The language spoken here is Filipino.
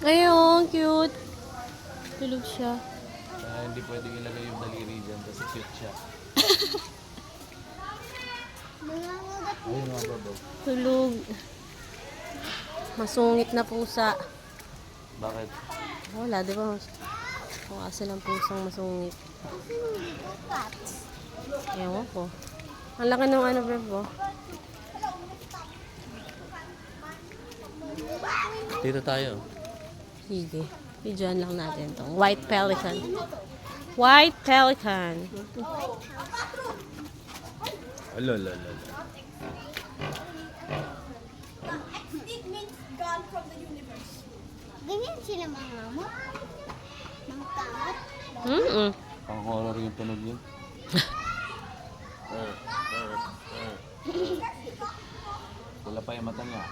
Ayun, cute. Tulog siya. Hindi pwedeng ilagay yung daliri dyan kasi cute siya. Ayun mga babaw. Tulog. Masungit na pusa. Bakit? Wala, di ba? Kung asa ng pusang masungit. Ewan ko. Ang laki ng ano, bro. Dito tayo. Sige. Videoan lang natin tong white pelican. White pelican. Alo. Extinct means gone from the universe. Ganyan sila mga mo. Mga tangat. Pang horror yung tunog yun. Wala pa yung mata niya.